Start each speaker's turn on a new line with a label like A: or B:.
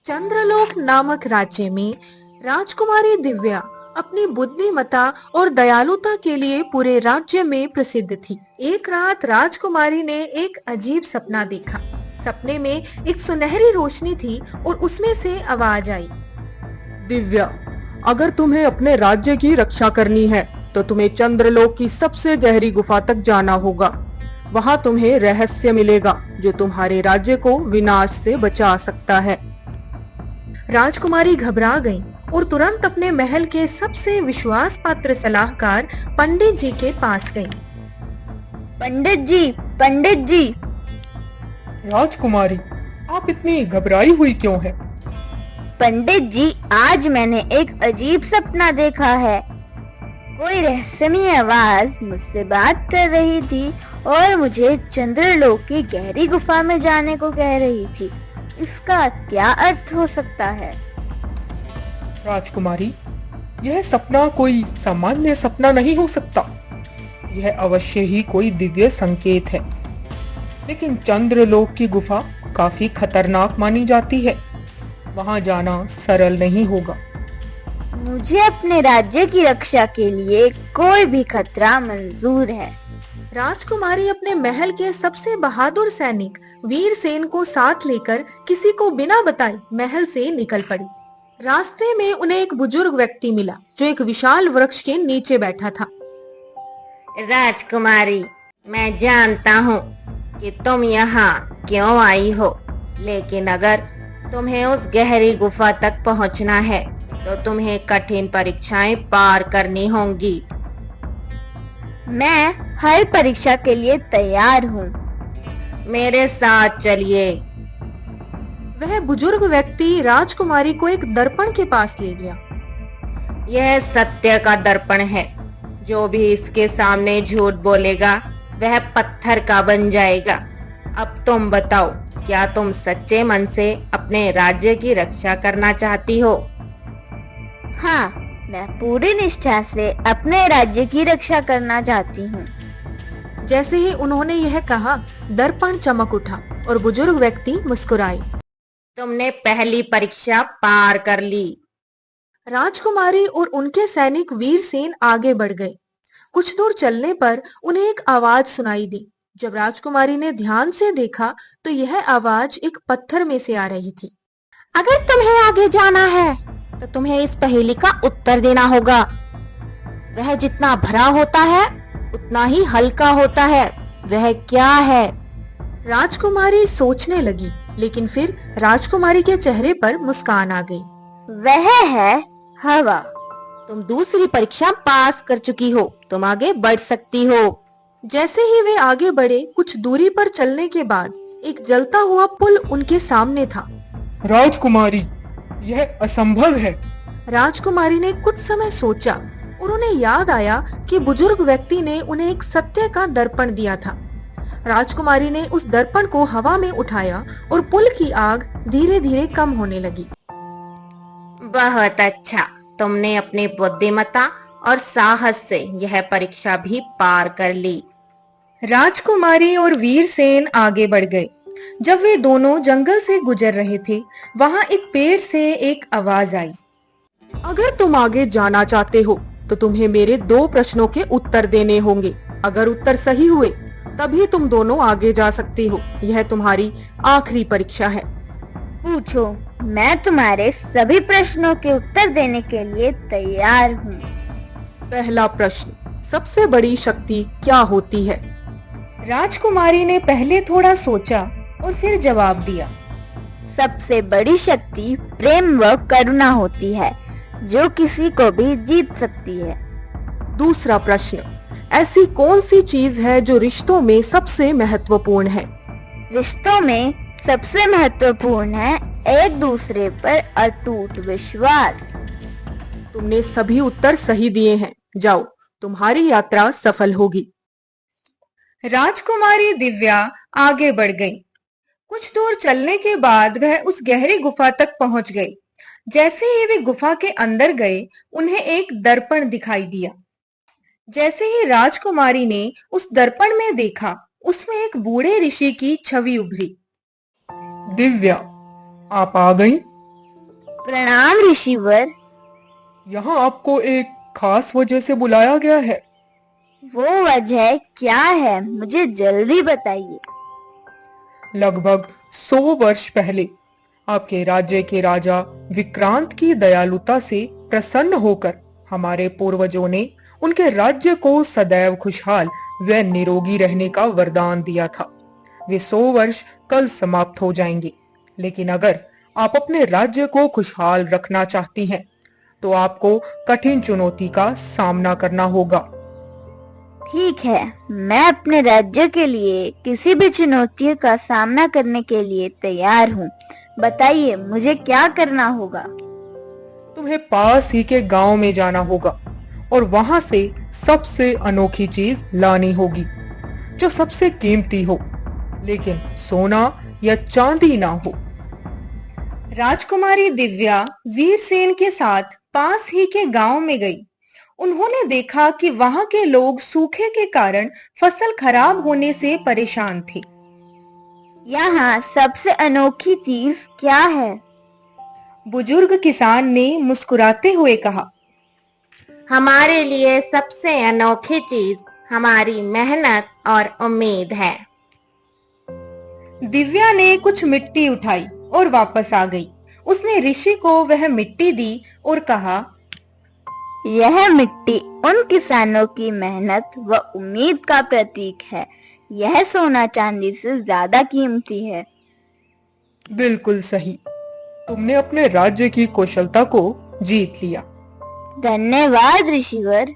A: चंद्रलोक नामक राज्य में राजकुमारी दिव्या अपनी बुद्धिमत्ता और दयालुता के लिए पूरे राज्य में प्रसिद्ध थी। एक रात राजकुमारी ने एक अजीब सपना देखा। सपने में एक सुनहरी रोशनी थी और उसमें से आवाज आई,
B: दिव्या, अगर तुम्हें अपने राज्य की रक्षा करनी है तो तुम्हें चंद्रलोक की सबसे गहरी गुफा तक जाना होगा। वहां तुम्हें रहस्य मिलेगा जो तुम्हारे राज्य को विनाश से बचा सकता है।
A: राजकुमारी घबरा गई और तुरंत अपने महल के सबसे विश्वास पात्र सलाहकार पंडित जी के पास गई।
C: पंडित जी,
B: राजकुमारी, आप इतनी घबराई हुई क्यों है?
C: पंडित जी, आज मैंने एक अजीब सपना देखा है। कोई रहस्यमय आवाज मुझसे बात कर रही थी और मुझे चंद्रलोक की गहरी गुफा में जाने को कह रही थी। इसका क्या अर्थ हो सकता है?
B: राजकुमारी, यह सपना कोई सामान्य सपना नहीं हो सकता। यह अवश्य ही कोई दिव्य संकेत है। लेकिन चंद्रलोक की गुफा काफी खतरनाक मानी जाती है। वहां जाना सरल नहीं होगा।
C: मुझे अपने राज्य की रक्षा के लिए कोई भी खतरा मंजूर है।
A: राजकुमारी अपने महल के सबसे बहादुर सैनिक वीरसेन को साथ लेकर किसी को बिना बताए महल से निकल पड़ी। रास्ते में उन्हें एक बुजुर्ग व्यक्ति मिला जो एक विशाल वृक्ष के नीचे बैठा था।
D: राजकुमारी, मैं जानता हूँ कि तुम यहाँ क्यों आई हो, लेकिन अगर तुम्हें उस गहरी गुफा तक पहुँचना है तो तुम्हें कठिन परीक्षाएं पार करनी होंगी।
C: मैं हर परीक्षा के लिए तैयार हूँ।
D: मेरे साथ चलिए।
A: वह बुजुर्ग व्यक्ति राजकुमारी को एक दर्पण के पास ले गया।
D: यह सत्य का दर्पण है। जो भी इसके सामने झूठ बोलेगा वह पत्थर का बन जाएगा। अब तुम बताओ, क्या तुम सच्चे मन से अपने राज्य की रक्षा करना चाहती हो?
C: हाँ, मैं पूरी निष्ठा से अपने राज्य की रक्षा करना चाहती हूँ।
A: जैसे ही उन्होंने यह कहा, दर्पण चमक उठा और बुजुर्ग व्यक्ति मुस्कुराए।
D: तुमने पहली परीक्षा पार कर ली।
A: राजकुमारी और उनके सैनिक वीरसेन आगे बढ़ गए। कुछ दूर चलने पर उन्हें एक आवाज सुनाई दी। जब राजकुमारी ने ध्यान से देखा तो यह आवाज एक पत्थर में से आ रही थी।
D: अगर तुम्हें आगे जाना है तो तुम्हें इस पहेली का उत्तर देना होगा। वह जितना भरा होता है उतना ही हल्का होता है। वह क्या है?
A: राजकुमारी सोचने लगी, लेकिन फिर राजकुमारी के चेहरे पर मुस्कान आ गई।
C: वह है हवा।
D: तुम दूसरी परीक्षा पास कर चुकी हो। तुम आगे बढ़ सकती हो।
A: जैसे ही वे आगे बढ़े, कुछ दूरी पर चलने के बाद एक जलता हुआ पुल उनके सामने था।
B: राजकुमारी, यह असंभव है।
A: राजकुमारी ने कुछ समय सोचा और उन्हें याद आया कि बुजुर्ग व्यक्ति ने उन्हें एक सत्य का दर्पण दिया था। राजकुमारी ने उस दर्पण को हवा में उठाया और पुल की आग धीरे धीरे कम होने लगी।
D: बहुत अच्छा, तुमने अपनी बुद्धिमत्ता और साहस से यह परीक्षा भी पार कर ली।
A: राजकुमारी और वीरसेन आगे बढ़ गए। जब वे दोनों जंगल से गुजर रहे थे, वहां एक पेड़ से एक आवाज आई।
B: अगर तुम आगे जाना चाहते हो तो तुम्हें मेरे 2 प्रश्नों के उत्तर देने होंगे। अगर उत्तर सही हुए तभी तुम दोनों आगे जा सकती हो। यह तुम्हारी आखिरी परीक्षा है।
C: पूछो, मैं तुम्हारे सभी प्रश्नों के उत्तर देने के लिए तैयार हूँ।
B: पहला प्रश्न, सबसे बड़ी शक्ति क्या होती है?
A: राजकुमारी ने पहले थोड़ा सोचा और फिर जवाब दिया।
C: सबसे बड़ी शक्ति प्रेम व करुणा होती है, जो किसी को भी जीत सकती है।
B: दूसरा प्रश्न, ऐसी कौन सी चीज है जो रिश्तों में सबसे महत्वपूर्ण है?
C: रिश्तों में सबसे महत्वपूर्ण है एक दूसरे पर अटूट विश्वास।
B: तुमने सभी उत्तर सही दिए हैं। जाओ, तुम्हारी यात्रा सफल होगी।
A: राजकुमारी दिव्या आगे बढ़ गई। कुछ दूर चलने के बाद वह उस गहरी गुफा तक पहुंच गई। जैसे ही वे गुफा के अंदर गए, उन्हें एक दर्पण दिखाई दिया। जैसे ही राजकुमारी ने उस दर्पण में देखा, उसमें एक बूढ़े ऋषि की छवि उभरी।
B: दिव्या, आप आ गई।
C: प्रणाम ऋषिवर।
B: यहाँ आपको एक खास वजह से बुलाया गया है।
C: वो वजह क्या है, मुझे जल्दी बताइए।
B: लगभग 100 वर्ष पहले आपके राज्य के राजा विक्रांत की दयालुता से प्रसन्न होकर हमारे पूर्वजों ने उनके राज्य को सदैव खुशहाल व निरोगी रहने का वरदान दिया था। वे 100 वर्ष कल समाप्त हो जाएंगे, लेकिन अगर आप अपने राज्य को खुशहाल रखना चाहती हैं, तो आपको कठिन चुनौती का सामना करना होगा।
C: ठीक है, मैं अपने राज्य के लिए किसी भी चुनौती का सामना करने के लिए तैयार हूँ। बताइए मुझे क्या करना होगा।
B: तुम्हें पास ही के गांव में जाना होगा और वहां से सबसे अनोखी चीज लानी होगी, जो सबसे कीमती हो, लेकिन सोना या चांदी ना हो।
A: राजकुमारी दिव्या वीरसेन के साथ पास ही के गांव में गई। उन्होंने देखा कि वहां के लोग सूखे के कारण फसल खराब होने से परेशान थे।
C: यहाँ सबसे अनोखी चीज क्या है?
A: बुजुर्ग किसान ने मुस्कुराते हुए कहा,
D: हमारे लिए सबसे अनोखी चीज हमारी मेहनत और उम्मीद है।
A: दिव्या ने कुछ मिट्टी उठाई और वापस आ गई। उसने ऋषि को वह मिट्टी दी और कहा,
C: यह मिट्टी उन किसानों की मेहनत व उम्मीद का प्रतीक है। यह सोना चांदी से ज्यादा कीमती है।
B: बिल्कुल सही, तुमने अपने राज्य की कुशलता को जीत लिया।
C: धन्यवाद ऋषिवर।